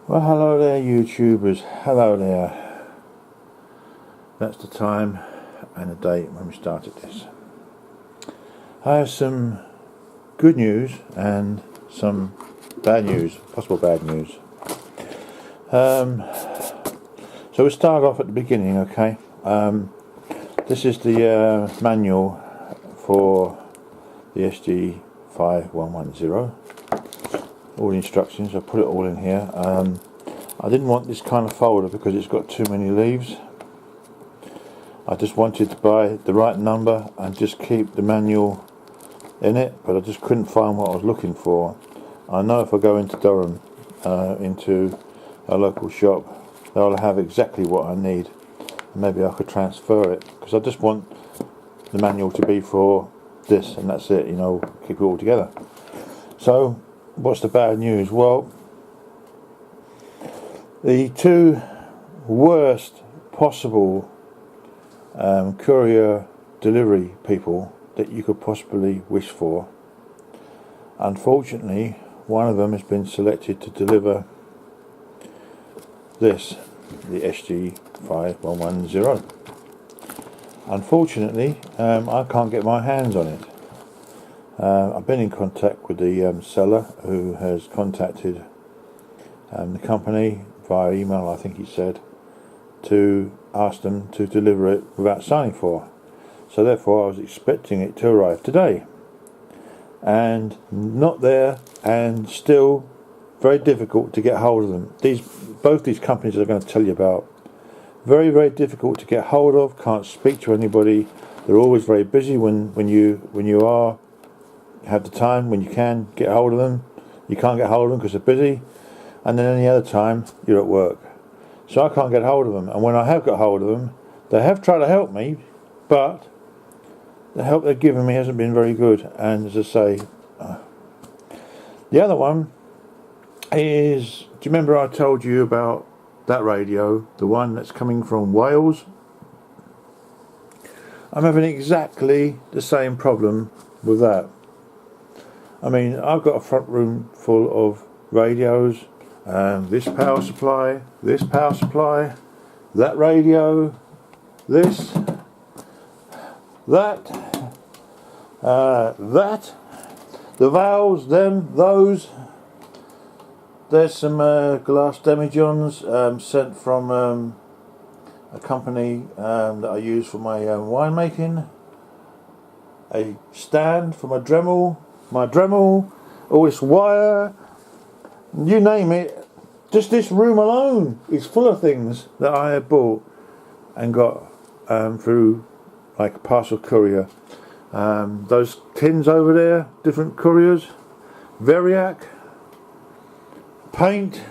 Well, hello there, YouTubers. Hello there. That's the time and the date when we started this. I have some good news and some bad news, possible bad news. So we'll start off at the beginning, okay? This is the manual for the SG5110. All the instructions, I put it all in here. I didn't want this kind of folder because it's got too many leaves. I just wanted to buy the right number and just keep the manual in it, but I just couldn't find what I was looking for. I know if I go into Durham, into a local shop, they'll have exactly what I need. Maybe I could transfer it, because I just want the manual to be for this and that's it, you know, keep it all together. So what's the bad news? Well, the two worst possible courier delivery people that you could possibly wish for, unfortunately one of them has been selected to deliver this, the SG5110. Unfortunately, I can't get my hands on it. I've been in contact with the seller, who has contacted the company via email, I think he said, to ask them to deliver it without signing for. So therefore I was expecting it to arrive today, and not there, and still very difficult to get hold of them. Both these companies I'm going to tell you about, very, very difficult to get hold of. Can't speak to anybody. They're always very busy when you have the time, when you can get hold of them. You can't get hold of them because they're busy, and then any other time you're at work. So I can't get hold of them, and when I have got hold of them, they have tried to help me, but the help they've given me hasn't been very good. And as I say, the other one is, do you remember I told you about that radio, the one that's coming from Wales? I'm having exactly the same problem with that. I mean, I've got a front room full of radios, this power supply, that radio, this, that, the valves, them, those. There's some glass demijohns sent from a company that I use for my winemaking. A stand for my Dremel, all this wire, you name it. Just this room alone is full of things that I had bought and got through like a parcel courier. Those tins over there, different couriers, Variac, paint,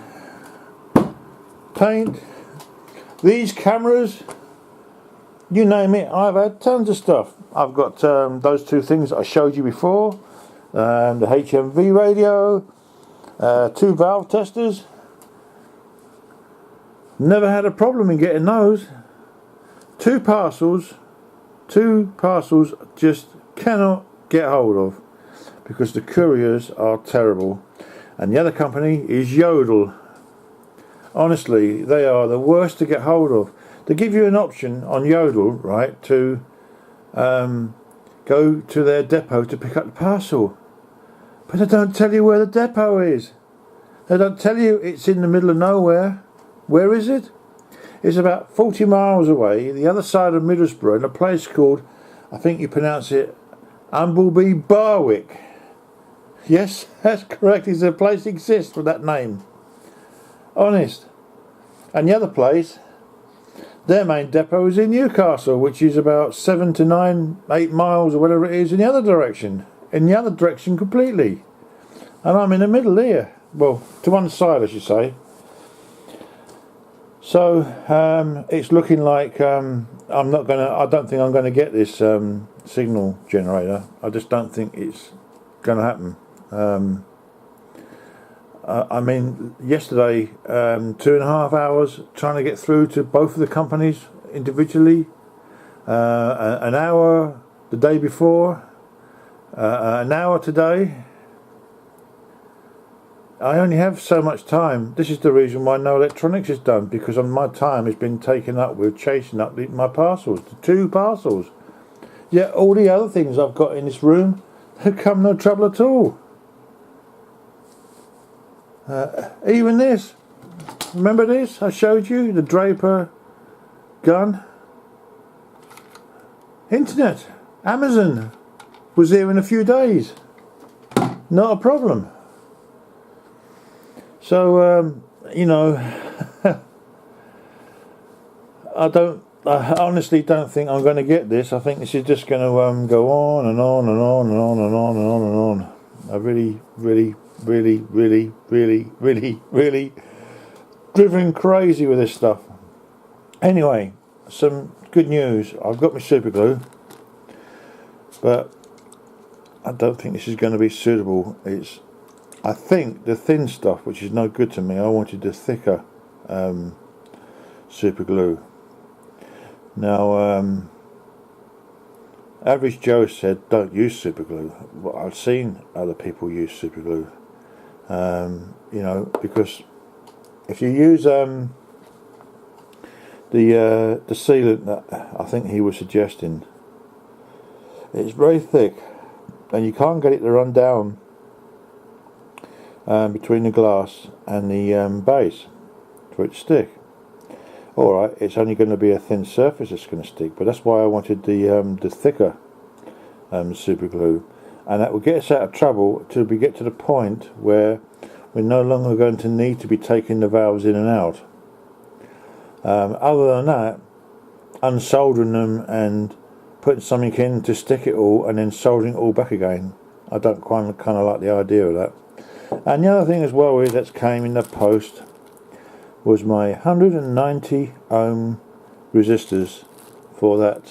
these cameras, you name it. I've had tons of stuff. I've got those two things that I showed you before, the HMV radio, 2 valve testers. Never had a problem in getting those. Two parcels just cannot get hold of because the couriers are terrible. And the other company is Yodel. Honestly, they are the worst to get hold of. They give you an option on Yodel, right, to go to their depot to pick up the parcel. But they don't tell you where the depot is. They don't tell you it's in the middle of nowhere. Where is it? It's about 40 miles away, the other side of Middlesbrough, in a place called, I think you pronounce it, Umbleby Barwick. Yes, that's correct. It's a place that exists with that name. Honest. And the other place, their main depot is in Newcastle, which is about 7 to 9, 8 miles or whatever it is in the other direction. In the other direction completely. And I'm in the middle here. Well, to one side I should say. So it's looking like I don't think I'm gonna get this signal generator. I just don't think it's gonna happen. I mean, yesterday 2.5 hours trying to get through to both of the companies individually, an hour the day before, an hour today. I only have so much time. This is the reason why no electronics is done, because my time has been taken up with chasing up my parcels, the 2 parcels. Yet all the other things I've got in this room have come no trouble at all. Even this. Remember this? I showed you the Draper gun. Internet, Amazon was here in a few days. Not a problem. So, you know, I honestly don't think I'm going to get this. I think this is just going to go on and on and on and on and on and on and on. I really driven crazy with this stuff. Anyway, some good news. I've got my super glue, but I don't think this is going to be suitable. I think the thin stuff, which is no good to me, I wanted the thicker super glue. Now, Average Joe said don't use super glue. Well, I've seen other people use super glue, you know, because if you use the sealant that I think he was suggesting, it's very thick and you can't get it to run down between the glass and the base for it to stick. Alright, it's only going to be a thin surface that's going to stick, but that's why I wanted the thicker super glue, and that will get us out of trouble till we get to the point where we're no longer going to need to be taking the valves in and out. Other than that, unsoldering them and putting something in to stick it all and then soldering it all back again, I don't kind of like the idea of that. And the other thing as well is that came in the post was my 190 ohm resistors for that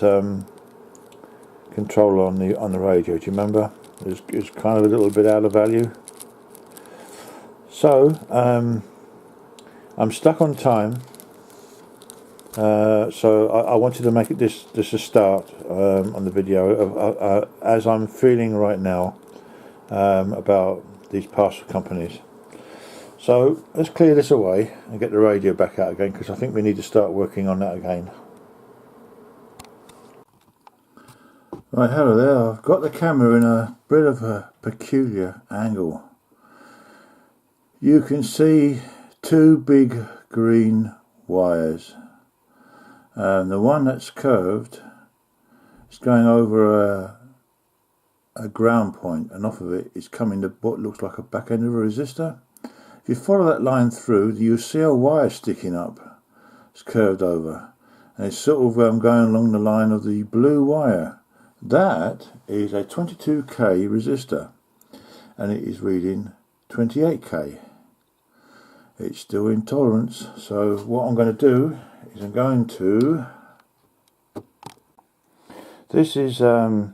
controller on the radio. Do you remember? It was kind of a little bit out of value. So I'm stuck on time. So I wanted to make it just a start on the video of as I'm feeling right now about these parcel companies. So let's clear this away and get the radio back out again, because I think we need to start working on that again. Right, hello there. I've got the camera in a bit of a peculiar angle. You can see 2 big green wires. The one that's curved is going over a ground point, and off of it is coming to what looks like a back end of a resistor. If you follow that line through, you'll see a wire sticking up. It's curved over, and it's sort of going along the line of the blue wire. That is a 22k resistor, and it is reading 28k. It's still in tolerance, so what I'm going to do is I'm going to... This is a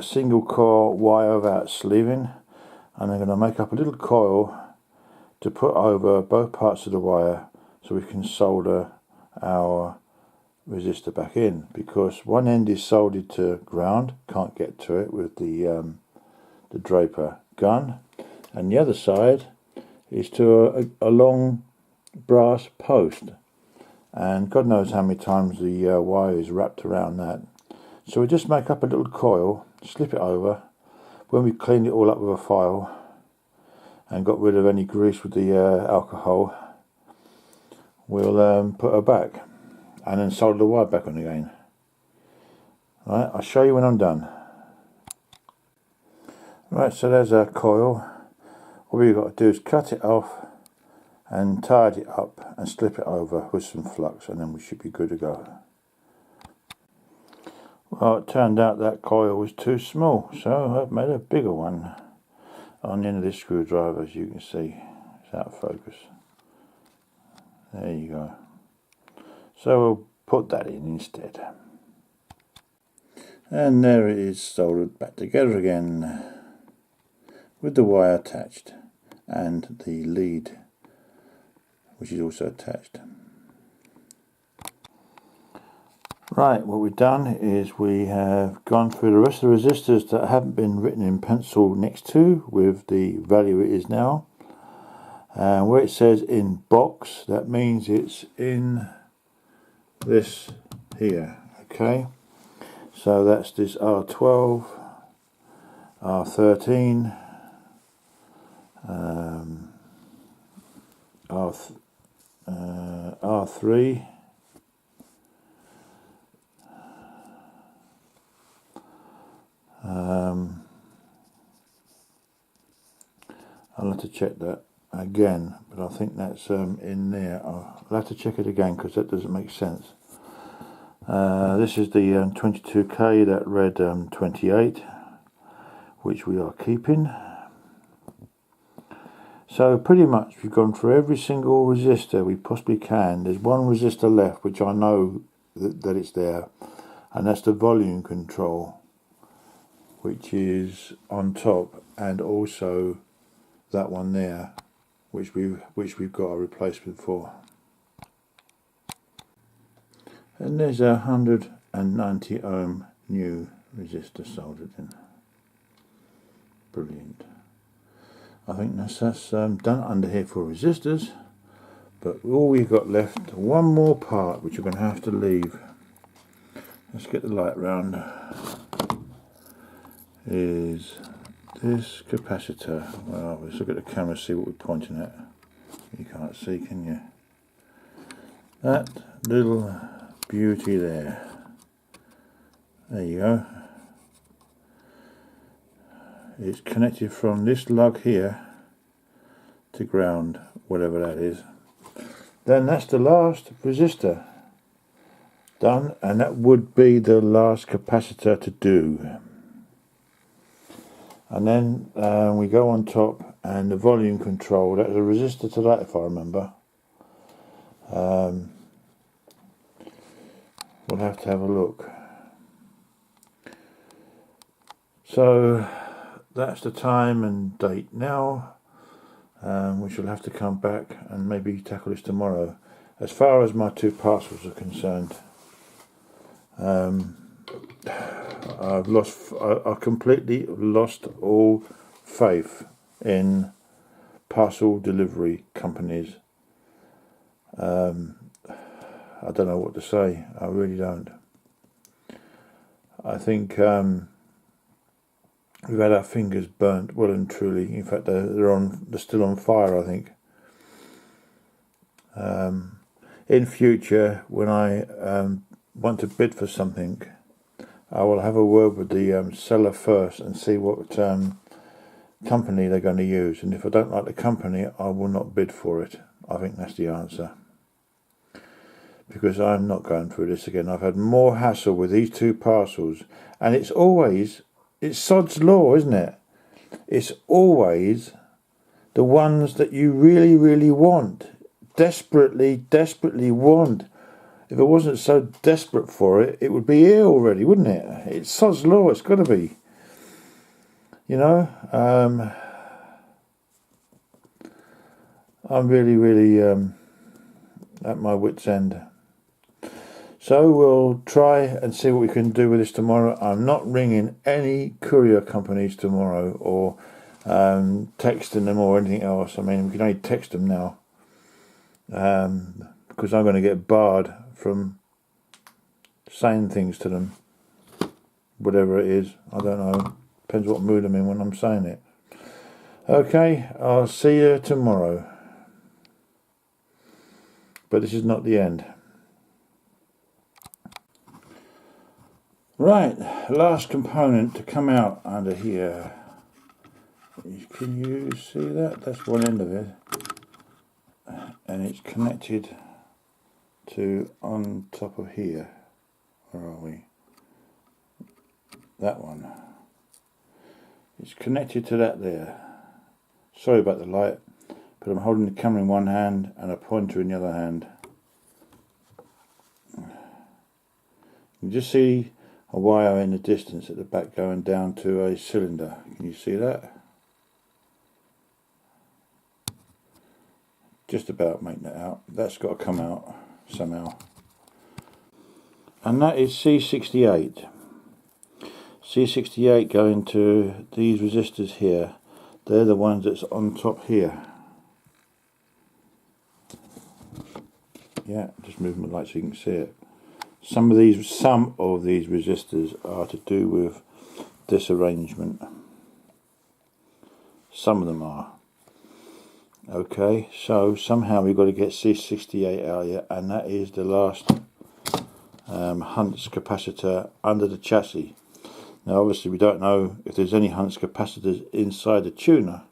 single coil wire without sleeving, and I'm going to make up a little coil to put over both parts of the wire so we can solder our resistor back in, because one end is soldered to ground, can't get to it with the Draper gun, and the other side is to a long brass post, and God knows how many times the wire is wrapped around that. So we just make up a little coil, slip it over. When we cleaned it all up with a file and got rid of any grease with the alcohol, we'll put her back and then solder the wire back on again. Right, I'll show you when I'm done. Right, so there's our coil. All we've got to do is cut it off and tidy it up and slip it over with some flux, and then we should be good to go. Well, it turned out that coil was too small, so I've made a bigger one on the end of this screwdriver, as you can see. It's out of focus. There you go. So we'll put that in instead. And there it is, soldered back together again with the wire attached and the lead, which is also attached. Right, what we've done is we have gone through the rest of the resistors that haven't been written in pencil next to with the value it is now, And where it says in box, that means it's in this here. Okay, so that's this R12, R13, R3, I'll have to check that again, but I think that's in there. I'll have to check it again because that doesn't make sense. This is the 22K that read 28, which we are keeping. So pretty much we've gone through every single resistor we possibly can. There's one resistor left which I know that it's there, and that's the volume control, which is on top, and also that one there, which we've got a replacement for. And there's a 190 ohm new resistor soldered in. Brilliant. I think that's done under here for resistors, but all we've got left, one more part which we're going to have to leave. Let's get the light round. Is this capacitor. Well, let's look at the camera, see what we're pointing at. You can't see, can you? That little beauty there. There you go. It's connected from this lug here to ground, whatever that is. Then that's the last resistor done, and that would be the last capacitor to do. And then we go on top, and the volume control, that's a resistor to that if I remember. We'll have to have a look. So that's the time and date now. We shall have to come back and maybe tackle this tomorrow. As far as my 2 parcels are concerned, I've completely lost all faith in parcel delivery companies. I don't know what to say. I really don't. I think we've had our fingers burnt well and truly. In fact, they're still on fire, I think. In future, when I want to bid for something, I will have a word with the seller first and see what company they're going to use. And if I don't like the company, I will not bid for it. I think that's the answer. Because I'm not going through this again. I've had more hassle with these 2 parcels. And it's sod's law, isn't it? It's always the ones that you really, really want. Desperately want. If it wasn't so desperate for it, it would be here already, wouldn't it? It's sod's law, it's got to be. You know? I'm really, really at my wit's end. So we'll try and see what we can do with this tomorrow. I'm not ringing any courier companies tomorrow or texting them or anything else. I mean, we can only text them now because I'm going to get barred from saying things to them. Whatever it is, I don't know. Depends what mood I'm in when I'm saying it. Okay, I'll see you tomorrow. But this is not the end. Right, last component to come out under here. Can you see that? That's one end of it. And it's connected to on top of here. Where are we? That one. It's connected to that there. Sorry about the light, but I'm holding the camera in one hand and a pointer in the other hand. You can just see a wire in the distance at the back going down to a cylinder. Can you see that? Just about making that out. That's got to come out somehow. And that is C68. C68 going to these resistors here. They're the ones that's on top here. Yeah, just moving the light so you can see it. Some of these resistors are to do with this arrangement. Some of them are. Okay, so somehow we've got to get C68 out here, and that is the last Hunt's capacitor under the chassis. Now obviously we don't know if there's any Hunt's capacitors inside the tuner,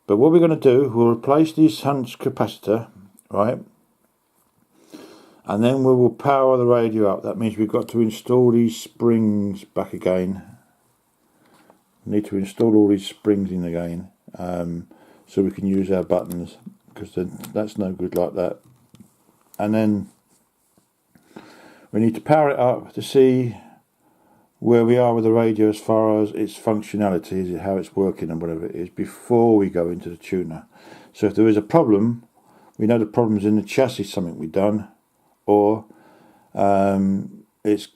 but what we're going to do, we'll replace this Hunt's capacitor, right, and then we will power the radio up. That means we've got to install these springs back again. We need to install all these springs in again, so we can use our buttons, because that's no good like that. And then we need to power it up to see where we are with the radio as far as its functionality, how it's working and whatever it is, before we go into the tuner. So if there is a problem, we know the problem's in the chassis, something we've done, or if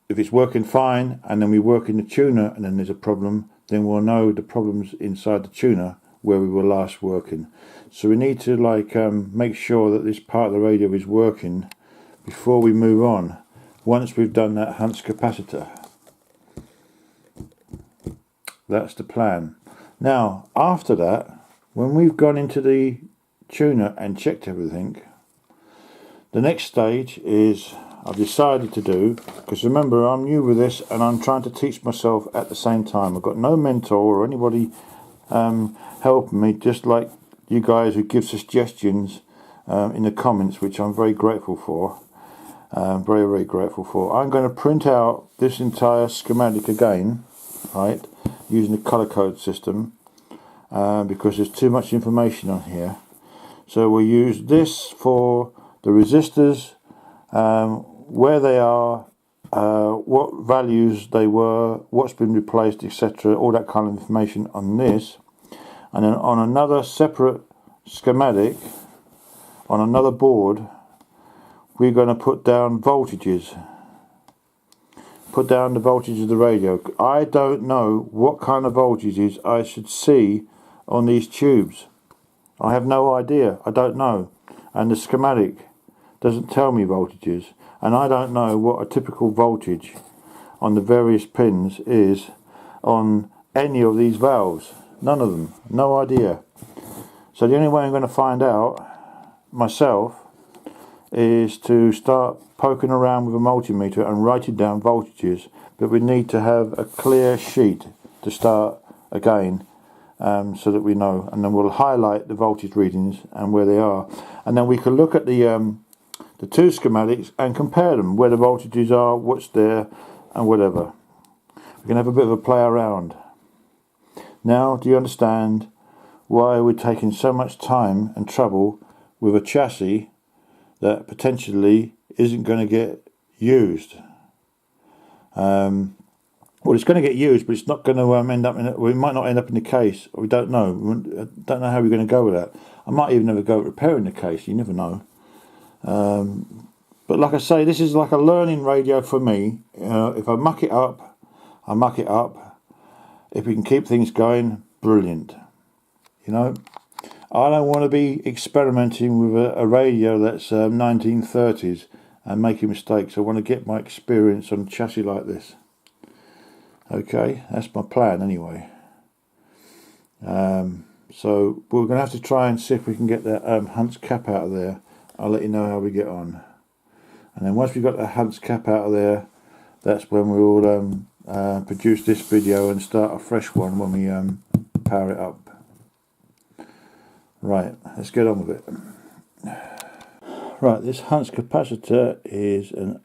it's working fine and then we work in the tuner and then there's a problem, then we'll know the problem's inside the tuner where we were last working. So we need to make sure that this part of the radio is working before we move on, once we've done that Hunt's capacitor. That's the plan. Now after that, when we've gone into the tuner and checked everything, the next stage is I've decided to do, because remember I'm new with this and I'm trying to teach myself at the same time. I've got no mentor or anybody helping me, just like you guys who give suggestions in the comments, which I'm very grateful for. Very, very grateful for. I'm going to print out this entire schematic again, right, using the colour code system, because there's too much information on here. So we'll use this for the resistors, where they are, what values they were, what's been replaced, etc., all that kind of information on this. And then on another separate schematic, on another board, we're going to put down voltages. Put down the voltage of the radio. I don't know what kind of voltages I should see on these tubes. I have no idea. I don't know. And the schematic doesn't tell me voltages. And I don't know what a typical voltage on the various pins is on any of these valves. None of them. No idea. So the only way I'm going to find out myself is to start poking around with a multimeter and writing down voltages, but we need to have a clear sheet to start again, so that we know, and then we'll highlight the voltage readings and where they are, and then we can look at the two schematics and compare them, where the voltages are, what's there, and whatever. We can have a bit of a play around. Now, do you understand why we're taking so much time and trouble with a chassis that potentially isn't going to get used? Well, it's going to get used, but it's not going to end up in it. We might not end up in the case. We don't know. I don't know how we're going to go with that. I might even never go repairing the case. You never know. But like I say, this is like a learning radio for me. If I muck it up, I muck it up. If we can keep things going, brilliant. You know, I don't want to be experimenting with a radio that's 1930s and making mistakes. I want to get my experience on a chassis like this. Okay, that's my plan anyway. So we're going to have to try and see if we can get that Hunt's cap out of there. I'll let you know how we get on. And then once we've got the Hunt's cap out of there, that's when we'll produce this video and start a fresh one when we power it up. Right, let's get on with it. Right, this Hunt's capacitor is a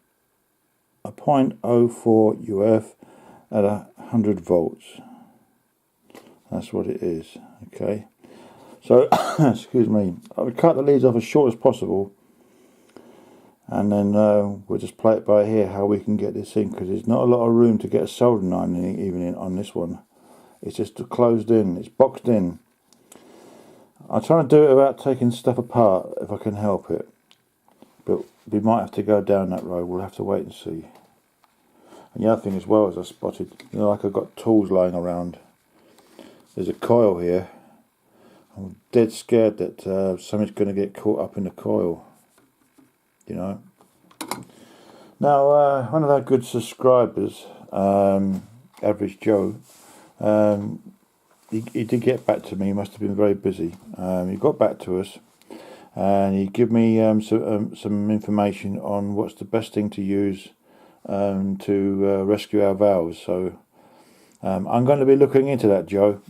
0.04 UF at 100 volts. That's what it is. Okay, so excuse me, I would cut the leads off as short as possible, and then we'll just play it by ear how we can get this in, because there's not a lot of room to get a soldering iron in, even in on this one. It's just closed in, it's boxed in. I'll try and do it without taking stuff apart if I can help it, but we might have to go down that road. We'll have to wait and see. And the other thing as well is I spotted, like I've got tools lying around. There's a coil here. I'm dead scared that something's going to get caught up in the coil. you know. Now, one of our good subscribers, Average Joe, he did get back to me. He must have been very busy. He got back to us, and he gave me some information on what's the best thing to use to rescue our valves. So I'm going to be looking into that, Joe,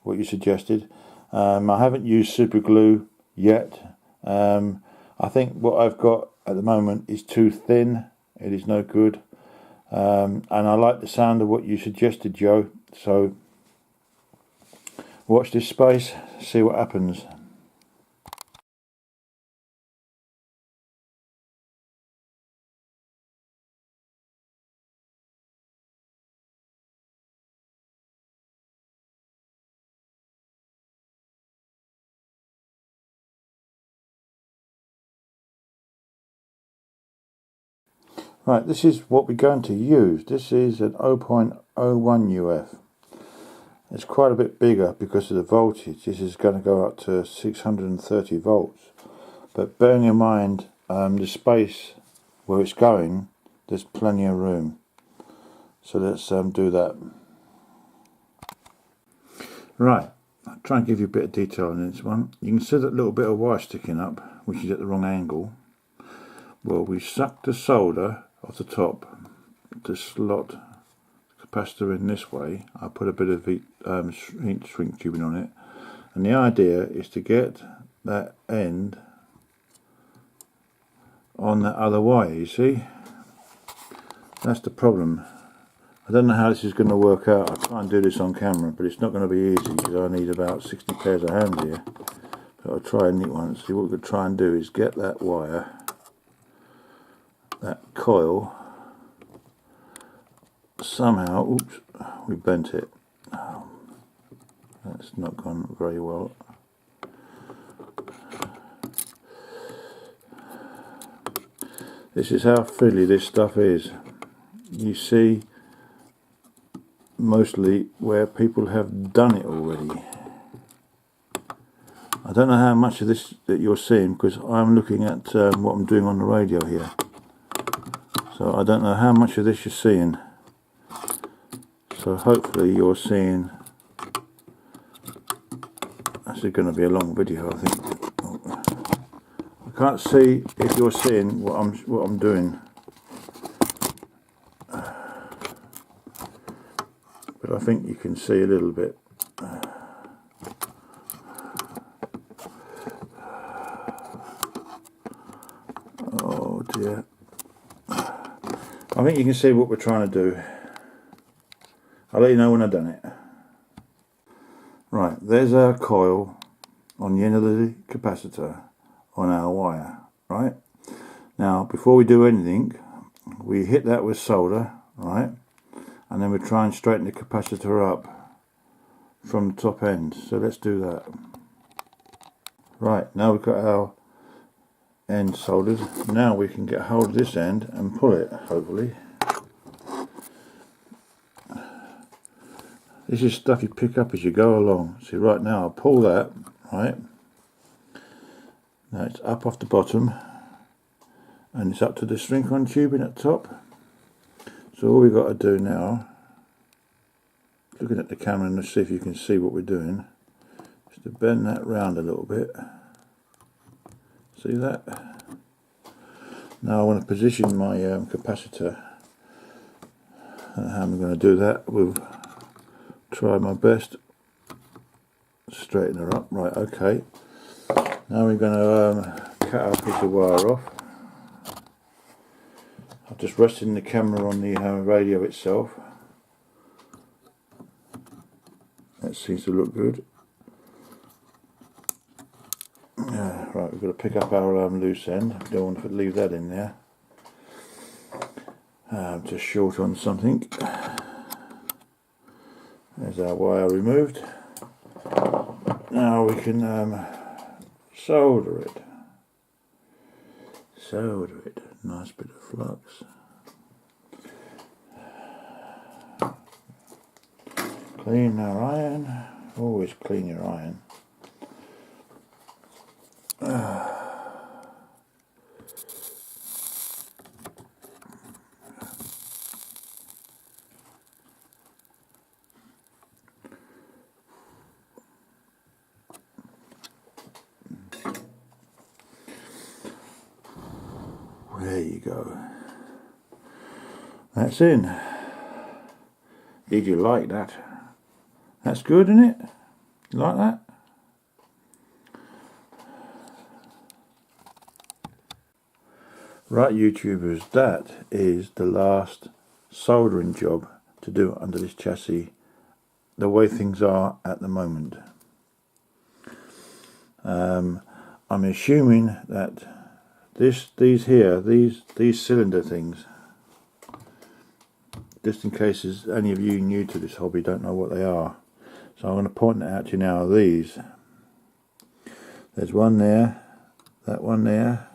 what you suggested. I haven't used super glue yet. I think what I've got at the moment is too thin. It is no good. And I like the sound of what you suggested, Joe. So watch this space, see what happens. Right, this is what we're going to use. This is an 0.01 UF. It's quite a bit bigger because of the voltage. This is going to go up to 630 volts. But bearing in mind the space where it's going, there's plenty of room. So let's do that. Right, I'll try and give you a bit of detail on this one. You can see that little bit of wire sticking up, which is at the wrong angle. Well, we sucked the solder off the top to slot the capacitor in this way. I put a bit of heat shrink tubing on it, and the idea is to get that end on that other wire. You see, that's the problem. I don't know how this is going to work out. I'll try and do this on camera, but it's not going to be easy because I need about 60 pairs of hands here. But I'll try and neat one. See, what we're going to try and do is get that wire, that coil, somehow, oops, we bent it. That's not gone very well. This is how fiddly this stuff is. You see mostly where people have done it already. I don't know how much of this that you're seeing because I'm looking at what I'm doing on the radio here. So I don't know how much of this you're seeing. So hopefully you're seeing. This is going to be a long video, I think. I can't see if you're seeing what I'm doing, but I think you can see a little bit. Oh dear. I think you can see what we're trying to do. I'll let you know when I've done it. Right, there's our coil on the end of the capacitor on our wire, right? Now, before we do anything, we hit that with solder, right? And then we try and straighten the capacitor up from the top end. So let's do that. Right, now we've got our end soldered. Now we can get hold of this end and pull it, hopefully. This is stuff you pick up as you go along. See, right now I'll pull that, right? Now it's up off the bottom and it's up to the shrink-on tubing at the top. So all we've got to do now, looking at the camera and see if you can see what we're doing, is to bend that round a little bit. See that? Now I want to position my capacitor. And how I'm going to do that, we'll try my best to straighten her up. Right, okay. Now we're going to cut our piece of wire off. I'm just resting the camera on the radio itself. That seems to look good. Right, we've got to pick up our loose end. Don't want to leave that in there. Just short on something. There's our wire removed. Now we can solder it. Solder it. Nice bit of flux. Clean our iron. Always clean your iron. There you go. That's in. Did you like that? That's good, isn't it? You like that? Right, YouTubers, that is the last soldering job to do under this chassis, the way things are at the moment. I'm assuming that these cylinder things, just in case there's any of you new to this hobby don't know what they are, so I'm going to point it out to you now. These, there's one there, that one there,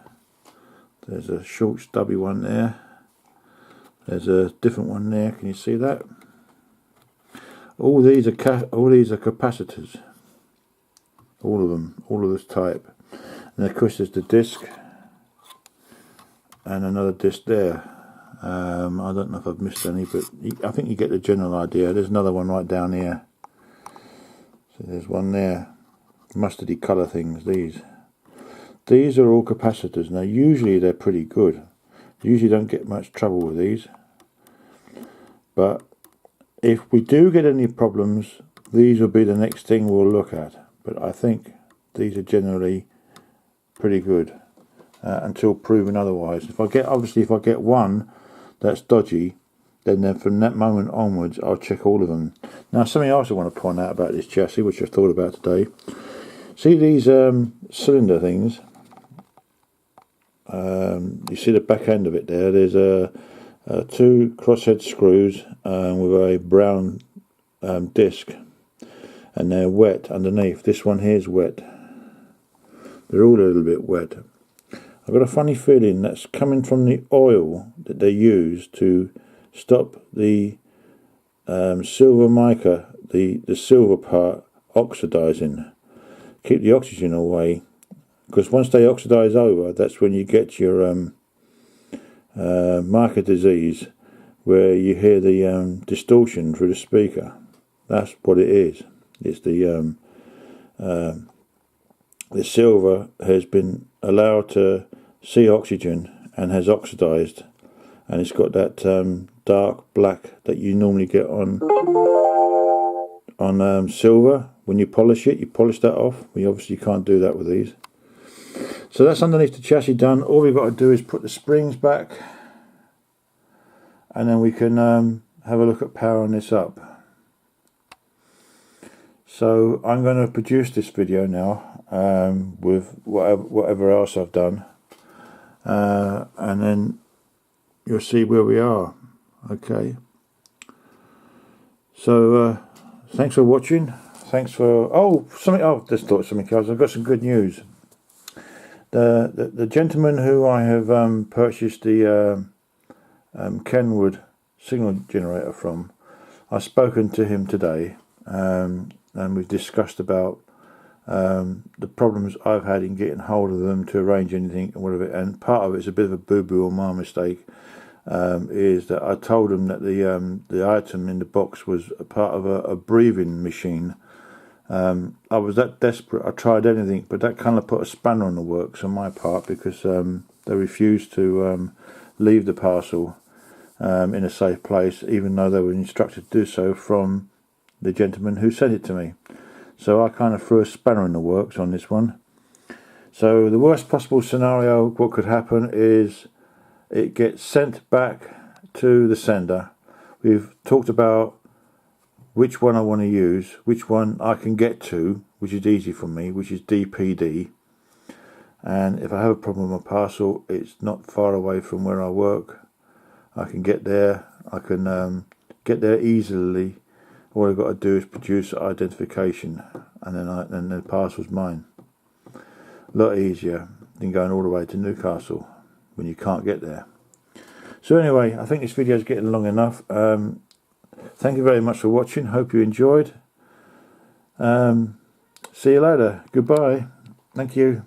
there's a short stubby one there, there's a different one there, can you see that? All these are capacitors, all of them, all of this type. And of course there's the disc and another disc there. I don't know if I've missed any, but I think you get the general idea. There's another one right down here. So there's one there. Mustardy colour things, these are all capacitors. Now usually they're pretty good. Usually don't get much trouble with these. But if we do get any problems, these will be the next thing we'll look at. But I think these are generally pretty good until proven otherwise. If I get one that's dodgy, then from that moment onwards I'll check all of them. Now something else I want to point out about this chassis, which I've thought about today. See these cylinder things? You see the back end of it there. There's two crosshead screws with a brown disc, and they're wet underneath. This one here is wet. They're all a little bit wet. I've got a funny feeling that's coming from the oil that they use to stop the silver mica, the silver part, oxidizing. Keep the oxygen away, because once they oxidize over, that's when you get your mica disease, where you hear the distortion through the speaker. That's what it is. It's the silver has been allowed to see oxygen and has oxidized, and it's got that dark black that you normally get on silver. When you polish it, you polish that off. We obviously can't do that with these. So that's underneath the chassis done. All we've got to do is put the springs back, and then we can have a look at powering this up. So I'm going to produce this video now with whatever else I've done, and then you'll see where we are. Okay. So thanks for watching. Thanks for just thought of something else. I've got some good news. The gentleman who I have purchased the Kenwood signal generator from, I've spoken to him today, and we've discussed about the problems I've had in getting hold of them to arrange anything and whatever. And part of it's a bit of a boo-boo on my mistake. Is that I told him that the item in the box was a part of a breathing machine. I was that desperate, I tried anything, but that kind of put a spanner on the works on my part, because they refused to leave the parcel in a safe place, even though they were instructed to do so from the gentleman who sent it to me. So I kind of threw a spanner in the works on this one. So the worst possible scenario, what could happen is it gets sent back to the sender. We've talked about which one I want to use, which one I can get to, which is easy for me, which is DPD. And if I have a problem with my parcel, it's not far away from where I work. I can get there. I can get there easily. All I've got to do is produce identification, and then the parcel's mine. A lot easier than going all the way to Newcastle when you can't get there. So anyway, I think this video is getting long enough. Thank you very much for watching. Hope you enjoyed. See you later. Goodbye. Thank you.